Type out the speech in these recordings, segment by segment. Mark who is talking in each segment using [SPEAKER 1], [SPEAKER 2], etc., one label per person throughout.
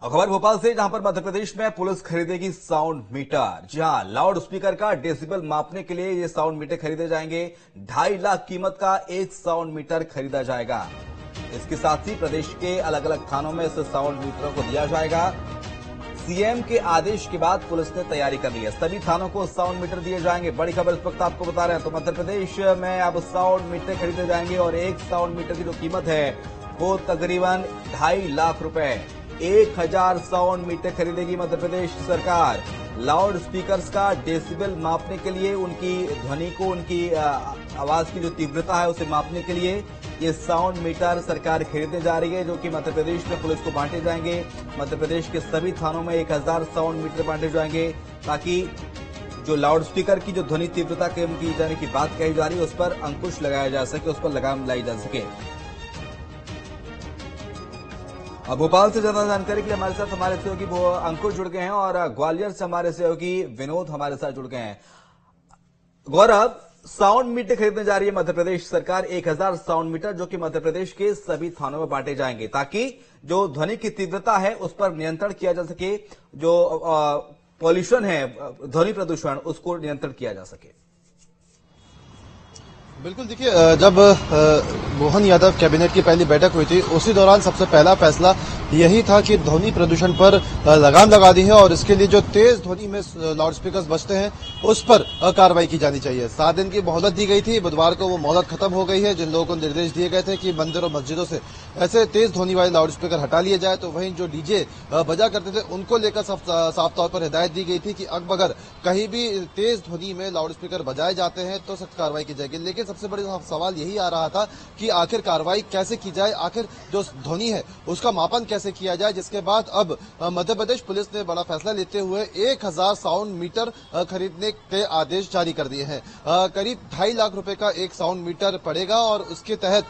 [SPEAKER 1] और खबर भोपाल से, जहां पर मध्य प्रदेश में पुलिस खरीदेगी साउंड मीटर। जी हां, लाउड स्पीकर का डेसिबल मापने के लिए ये साउंड मीटर खरीदे जाएंगे। 2.5 लाख कीमत का एक साउंड मीटर खरीदा जाएगा। इसके साथ ही प्रदेश के अलग अलग थानों में इस साउंड मीटरों को दिया जाएगा। सीएम के आदेश के बाद पुलिस ने तैयारी कर ली है, सभी थानों को साउंड मीटर दिए जाएंगे। बड़ी खबर इस वक्त आपको बता रहे हैं। तो मध्य प्रदेश में अब साउंड मीटर खरीदे जाएंगे और एक साउंड मीटर की जो कीमत है वो तकरीबन 2.5 लाख रुपए। 1000 साउंड मीटर खरीदेगी मध्य प्रदेश सरकार। लाउड स्पीकर्स का डेसिबल मापने के लिए, उनकी ध्वनि को, उनकी आवाज की जो तीव्रता है उसे मापने के लिए ये साउंड मीटर सरकार खरीदने जा रही है, जो कि मध्य प्रदेश में पुलिस को बांटे जाएंगे। मध्य प्रदेश के सभी थानों में 1000 साउंड मीटर बांटे जाएंगे, ताकि जो लाउड स्पीकर की जो ध्वनि तीव्रता कम की जाने की बात कही जा रही है उस पर अंकुश लगाया जा सके, उस पर लगाम लाई जा सके। अब भोपाल से ज्यादा जानकारी के लिए हमारे सहयोगी वो अंकुश जुड़ गए हैं और ग्वालियर से हमारे सहयोगी विनोद हमारे साथ जुड़ गए हैं। गौरव, साउंड मीटर खरीदने जा रही है मध्य प्रदेश सरकार, 1000 साउंड मीटर, जो कि मध्य प्रदेश के सभी थानों में बांटे जाएंगे, ताकि जो ध्वनि की तीव्रता है उस पर नियंत्रण किया जा सके, जो पॉल्यूशन है, ध्वनि प्रदूषण, उसको नियंत्रण किया जा सके।
[SPEAKER 2] बिल्कुल, देखिए, जब मोहन यादव कैबिनेट की पहली बैठक हुई थी उसी दौरान सबसे पहला फैसला यही था कि ध्वनि प्रदूषण पर लगाम लगा दी है और इसके लिए जो तेज ध्वनि में लाउड स्पीकर बजते हैं उस पर कार्रवाई की जानी चाहिए। 7 दिन की मोहलत दी गई थी, बुधवार को वो मोहलत खत्म हो गई है। जिन लोगों को निर्देश दिए गए थे कि मंदिर और मस्जिदों से ऐसे तेज ध्वनि वाले लाउड स्पीकर हटा लिए जाए, तो वहीं जो डीजे बजा करते थे उनको लेकर साफ तौर पर हिदायत दी गई थी कि अब अगर कहीं भी तेज ध्वनि में लाउड स्पीकर बजाए जाते हैं तो सख्त कार्रवाई की जाएगी। लेकिन सबसे बड़ी सवाल यही आ रहा था कि आखिर कार्रवाई कैसे की जाए, आखिर जो ध्वनि है उसका मापन कैसे किया जाए, जिसके बाद अब मध्य प्रदेश पुलिस ने बड़ा फैसला लेते हुए 1000 साउंड मीटर खरीदने के आदेश जारी कर दिए हैं। करीब 2.5 लाख रुपए का एक साउंड मीटर पड़ेगा और उसके तहत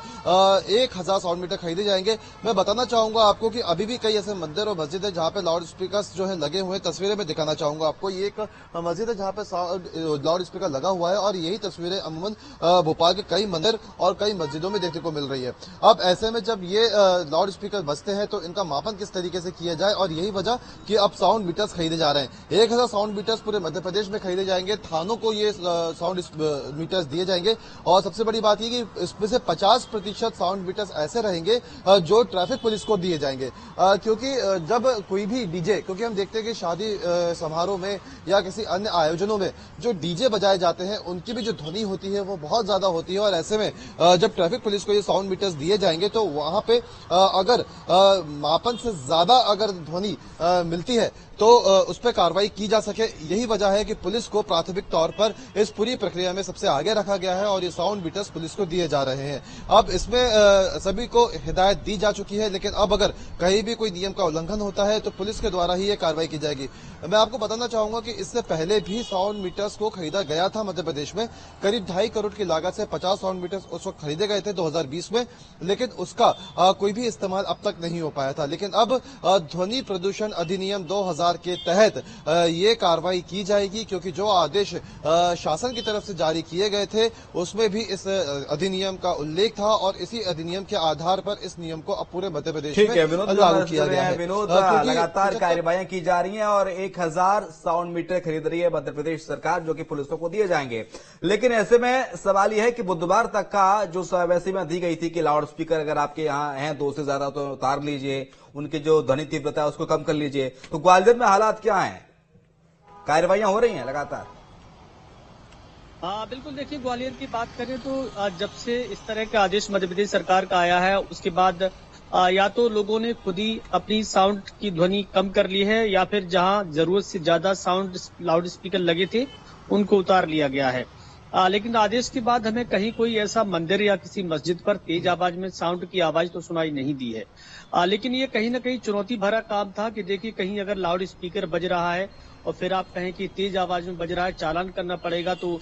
[SPEAKER 2] 1000 साउंड मीटर खरीदे जाएंगे। मैं बताना चाहूंगा आपको कि अभी भी कई ऐसे मंदिर और मस्जिद है जहां पे लाउड स्पीकर जो है लगे हुए, तस्वीरें में दिखाना चाहूंगा आपको। ये एक मस्जिद है जहां पे लाउड स्पीकर लगा हुआ है और यही तस्वीरें अमूमन भोपाल के कई मंदिर और कई मस्जिदों में देखने को मिल रही है। अब ऐसे में जब ये लाउड स्पीकर बजते हैं तो इनका मापन किस तरीके से किया जाए, और यही वजह कि अब साउंड मीटर्स खरीदे जा रहे हैं। 1000 साउंड मीटर्स पूरे मध्य प्रदेश में खरीदे जाएंगे, थानों को ये साउंड मीटर्स दिए जाएंगे। और सबसे बड़ी बात यह कि इसमें से 50% साउंड मीटर्स ऐसे रहेंगे जो ट्रैफिक पुलिस को दिए जाएंगे, क्योंकि जब कोई भी डीजे, क्योंकि हम देखते हैं कि शादी समारोह में या किसी अन्य आयोजनों में जो डीजे बजाए जाते हैं उनकी भी जो ध्वनि होती है वो बहुत ज्यादा होती है, और ऐसे में जब ट्रैफिक पुलिस को ये साउंड मीटर्स दिए जाएंगे तो वहां पे अगर मापन से ज्यादा अगर ध्वनि मिलती है तो उस पर कार्रवाई की जा सके। यही वजह है कि पुलिस को प्राथमिक तौर पर इस पूरी प्रक्रिया में सबसे आगे रखा गया है और ये साउंड मीटर्स पुलिस को दिए जा रहे हैं। अब इसमें सभी को हिदायत दी जा चुकी है, लेकिन अब अगर कहीं भी कोई नियम का उल्लंघन होता है तो पुलिस के द्वारा ही ये कार्रवाई की जाएगी। मैं आपको बताना चाहूंगा कि इससे पहले भी साउंड मीटर्स को खरीदा गया था मध्य प्रदेश में। करीब 2.5 करोड़ की लागत से 50 साउंड मीटर्स उस वक्त खरीदे गए थे 2020 में, लेकिन उसका कोई भी इस्तेमाल अब तक नहीं हो पाया था। लेकिन अब ध्वनि प्रदूषण अधिनियम 2000 के तहत ये कार्रवाई की जाएगी, क्योंकि जो आदेश शासन की तरफ से जारी किए गए थे उसमें भी इस अधिनियम का उल्लेख था और इसी अधिनियम के आधार पर इस नियम को अब पूरे मध्य प्रदेश में लागू किया गया है।
[SPEAKER 1] विनोद, लगातार कार्रवाइयां की जा रही हैं और 1000 साउंड मीटर खरीद रही है मध्य प्रदेश सरकार, जो कि पुलिसों को दिए जाएंगे। लेकिन ऐसे में सवाल यह है कि बुधवार तक का जो वैसे में दी गई थी कि लाउड स्पीकर अगर आपके यहाँ हैं 2 से ज्यादा तो उतार लीजिए, उनकी जो ध्वनि तीव्रता है उसको कम कर लीजिए। तो ग्वालियर में हालात क्या हैं? कार्रवाइयां हो रही हैं लगातार?
[SPEAKER 3] बिल्कुल, देखिए, ग्वालियर की बात करें तो जब से इस तरह के आदेश मध्य प्रदेश सरकार का आया है उसके बाद या तो लोगों ने खुद ही अपनी साउंड की ध्वनि कम कर ली है, या फिर जहां जरूरत से ज्यादा साउंड लाउड स्पीकर लगे थे उनको उतार लिया गया है। लेकिन आदेश के बाद हमें कहीं कोई ऐसा मंदिर या किसी मस्जिद पर तेज आवाज में साउंड की आवाज तो सुनाई नहीं दी है। लेकिन ये कहीं ना कहीं चुनौती भरा काम था कि देखिए, कहीं अगर लाउड स्पीकर बज रहा है और फिर आप कहें कि तेज आवाज में बज रहा है, चालान करना पड़ेगा, तो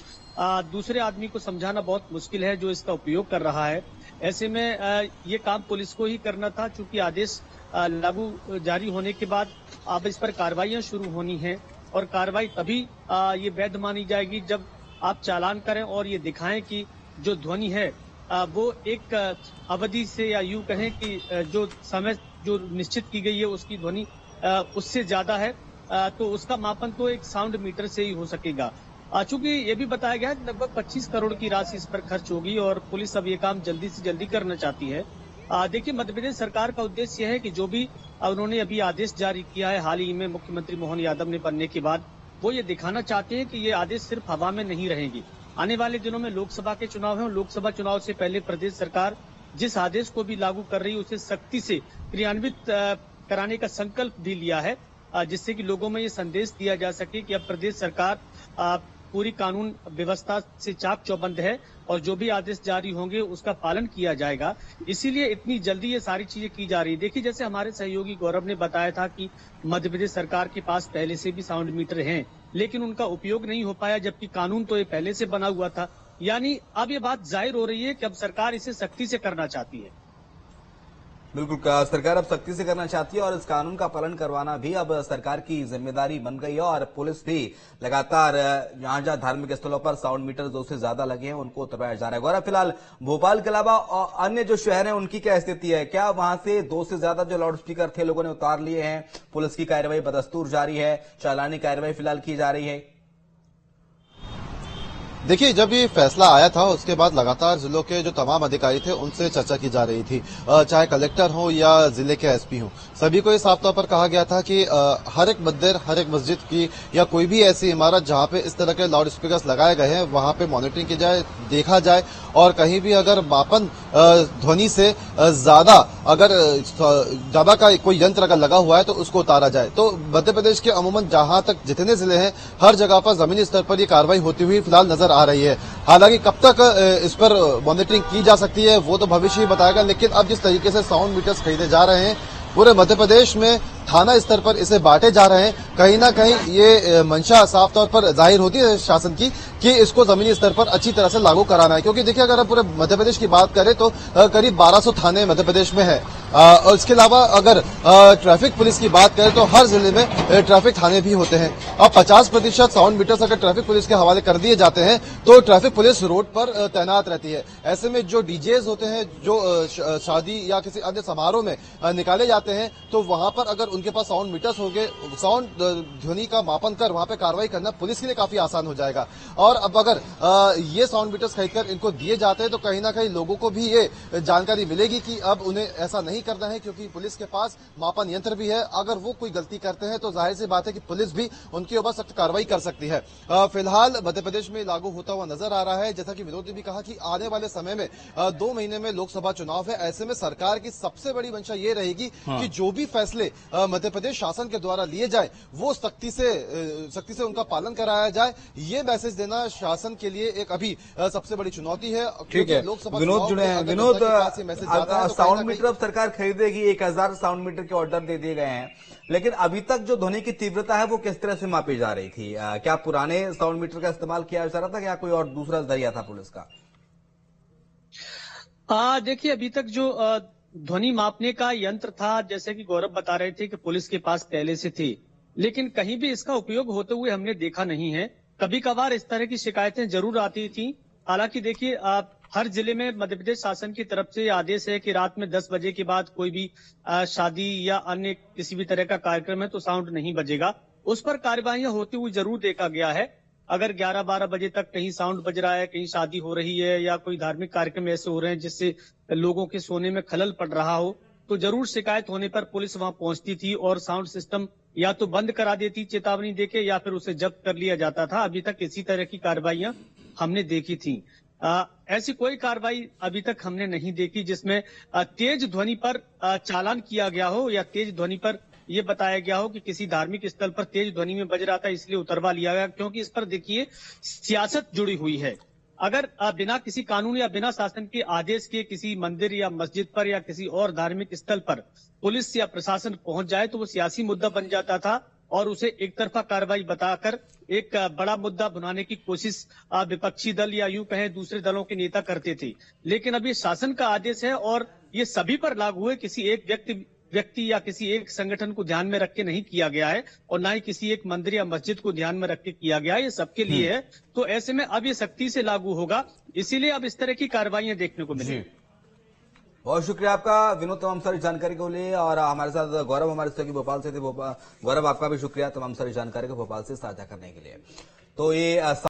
[SPEAKER 3] दूसरे आदमी को समझाना बहुत मुश्किल है जो इसका उपयोग कर रहा है। ऐसे में ये काम पुलिस को ही करना था, चूंकि आदेश लागू जारी होने के बाद अब इस पर कार्रवाइयां शुरू होनी है और कार्रवाई तभी ये वैध मानी जाएगी जब आप चालान करें और ये दिखाएं कि जो ध्वनि है वो एक अवधि से, या यूं कहें कि जो समय जो निश्चित की गई है उसकी ध्वनि उससे ज्यादा है, तो उसका मापन तो एक साउंड मीटर से ही हो सकेगा। चूंकि ये भी बताया गया है कि लगभग 25 करोड़ की राशि इस पर खर्च होगी और पुलिस अब ये काम जल्दी से जल्दी करना चाहती है। देखिए, मध्य प्रदेश सरकार का उद्देश्य है कि जो भी उन्होंने अभी आदेश जारी किया है हाल ही में मुख्यमंत्री मोहन यादव ने बनने के बाद, वो ये दिखाना चाहते हैं कि ये आदेश सिर्फ हवा में नहीं रहेंगी। आने वाले दिनों में लोकसभा के चुनाव हैं और लोकसभा चुनाव से पहले प्रदेश सरकार जिस आदेश को भी लागू कर रही है उसे सख्ती से क्रियान्वित कराने का संकल्प भी लिया है, जिससे कि लोगों में ये संदेश दिया जा सके कि अब प्रदेश सरकार पूरी कानून व्यवस्था से चाक चौबंद है और जो भी आदेश जारी होंगे उसका पालन किया जाएगा। इसीलिए इतनी जल्दी ये सारी चीजें की जा रही है। देखिए, जैसे हमारे सहयोगी गौरव ने बताया था कि मध्य प्रदेश सरकार के पास पहले से भी साउंड मीटर हैं, लेकिन उनका उपयोग नहीं हो पाया, जबकि कानून तो ये पहले से बना हुआ था। यानी अब ये बात जाहिर हो रही है कि अब सरकार इसे सख्ती से करना चाहती है।
[SPEAKER 1] बिल्कुल, सरकार अब सख्ती से करना चाहती है और इस कानून का पालन करवाना भी अब सरकार की जिम्मेदारी बन गई है और पुलिस भी लगातार जहां जहां धार्मिक स्थलों पर साउंड मीटर जो से ज्यादा लगे हैं उनको उतरवाया जा रहा है। गौरव, फिलहाल भोपाल के अलावा अन्य जो शहर हैं उनकी क्या स्थिति है? क्या वहां से 2 से ज्यादा जो लाउड स्पीकर थे लोगों ने उतार लिए हैं? पुलिस की कार्रवाई बदस्तूर जारी है, चालानी कार्रवाई फिलहाल की जा रही है?
[SPEAKER 2] देखिए, जब ये फैसला आया था उसके बाद लगातार जिलों के जो तमाम अधिकारी थे उनसे चर्चा की जा रही थी, चाहे कलेक्टर हो या जिले के एसपी हो, सभी को ये साफ तौर पर कहा गया था कि हर एक मंदिर, हर एक मस्जिद की या कोई भी ऐसी इमारत जहां पे इस तरह के लाउड स्पीकर्स लगाए गए हैं वहां पे मॉनिटरिंग की जाए, देखा जाए और कहीं भी अगर मापन ध्वनि से ज्यादा का कोई यंत्र अगर लगा हुआ है तो उसको उतारा जाए। तो मध्य प्रदेश के अमूमन जहां तक जितने जिले हैं हर जगह पर जमीनी स्तर पर ये कार्रवाई होती हुई फिलहाल नजर आ रही है। हालांकि कब तक इस पर मॉनिटरिंग की जा सकती है वो तो भविष्य ही बताएगा, लेकिन अब जिस तरीके से साउंड मीटर्स खरीदे जा रहे हैं पूरे मध्य प्रदेश में थाना स्तर पर इसे बांटे जा रहे हैं, कहीं ना कहीं ये मंशा साफ तौर पर जाहिर होती है शासन की कि इसको जमीनी स्तर पर अच्छी तरह से लागू कराना है। क्योंकि देखिए, अगर हम पूरे मध्य प्रदेश की बात करें तो करीब 1200 थाने मध्य प्रदेश में है और इसके अलावा अगर ट्रैफिक पुलिस की बात करें तो हर जिले में ट्रैफिक थाने भी होते हैं। अब 50% साउंड मीटर्स अगर ट्रैफिक पुलिस के हवाले कर दिए जाते हैं तो ट्रैफिक पुलिस रोड पर तैनात रहती है। ऐसे में जो डीजेज होते हैं जो शादी या किसी अन्य समारोह में निकाले जाते हैं तो वहां पर अगर उनके पास साउंड मीटर्स होंगे, साउंड ध्वनि का मापन कर वहां पे कार्रवाई करना पुलिस के लिए काफी आसान हो जाएगा। और अब अगर ये साउंड मीटर्स खरीदकर इनको दिए जाते हैं तो कहीं ना कहीं लोगों को भी ये जानकारी मिलेगी कि अब उन्हें ऐसा नहीं करना है, क्योंकि पुलिस के पास मापन यंत्र भी है। अगर वो कोई गलती करते हैं तो जाहिर सी बात है कि पुलिस भी उनके ऊपर सख्त कार्रवाई कर सकती है। फिलहाल मध्य प्रदेश में लागू होता हुआ नजर आ रहा है। जैसा कि विनोद ने भी कहा कि आने वाले समय में 2 महीने में लोकसभा चुनाव है, ऐसे में सरकार की सबसे बड़ी मंशा ये रहेगी कि जो भी फैसले मध्य प्रदेश शासन के द्वारा लिए जाए वो सख्ती से उनका पालन कराया जाए। ये मैसेज देना शासन के लिए एक अभी सबसे बड़ी चुनौती है।
[SPEAKER 1] ठीक है, विनोद जुड़े हैं। विनोद, साउंड मीटर अब सरकार खरीदेगी, 1000 साउंड मीटर के ऑर्डर दे दिए गए हैं, लेकिन अभी तक जो ध्वनि की तीव्रता है वो किस तरह से मापी जा रही थी? क्या पुराने साउंड मीटर का इस्तेमाल किया जा रहा था या कोई और दूसरा जरिया था पुलिस का?
[SPEAKER 3] देखिए, अभी तक जो ध्वनि मापने का यंत्र था, जैसे कि गौरव बता रहे थे कि पुलिस के पास पहले से थे, लेकिन कहीं भी इसका उपयोग होते हुए हमने देखा नहीं है। कभी कभार इस तरह की शिकायतें जरूर आती थी। हालांकि देखिए, हर जिले में मध्य प्रदेश शासन की तरफ से आदेश है कि रात में 10 बजे के बाद कोई भी शादी या अन्य किसी भी तरह का कार्यक्रम है तो साउंड नहीं बजेगा। उस पर कार्यवाहियां होती हुई जरूर देखा गया है। अगर 11-12 बजे तक कहीं साउंड बज रहा है, कहीं शादी हो रही है या कोई धार्मिक कार्यक्रम ऐसे हो रहे हैं जिससे लोगों के सोने में खलल पड़ रहा हो, तो जरूर शिकायत होने पर पुलिस वहां पहुंचती थी और साउंड सिस्टम या तो बंद करा देती चेतावनी देके या फिर उसे जब्त कर लिया जाता था। अभी तक इसी तरह की कार्रवाइयां हमने देखी थी। ऐसी कोई कार्रवाई अभी तक हमने नहीं देखी जिसमें तेज ध्वनि पर चालान किया गया हो या तेज ध्वनि पर ये बताया गया हो कि किसी धार्मिक स्थल पर तेज ध्वनि में बज रहा था इसलिए उतरवा लिया गया। क्योंकि इस पर देखिए, सियासत जुड़ी हुई है। अगर बिना किसी कानून या बिना शासन के आदेश के किसी मंदिर या मस्जिद पर या किसी और धार्मिक स्थल पर पुलिस या प्रशासन पहुंच जाए तो वो सियासी मुद्दा बन जाता था और उसे एक तरफा कार्रवाई बताकर एक बड़ा मुद्दा बनाने की कोशिश विपक्षी दल या यूं कहें दूसरे दलों के नेता करते थे। लेकिन अब ये शासन का आदेश है और ये सभी पर लागू है, किसी एक व्यक्ति या किसी एक संगठन को ध्यान में रख के नहीं किया गया है और ना ही किसी एक मंदिर या मस्जिद को ध्यान में रख के किया गया है। ये सबके लिए है, तो ऐसे में अब ये सख्ती से लागू होगा, इसीलिए अब इस तरह की कार्रवाइयां देखने को मिलेंगी।
[SPEAKER 1] बहुत शुक्रिया आपका विनोद, तमाम सारी जानकारी को लिए। और हमारे साथ गौरव हमारे सहयोगी भोपाल से थे। गौरव, आपका भी शुक्रिया तमाम सारी जानकारी को भोपाल से साझा करने के लिए। तो ये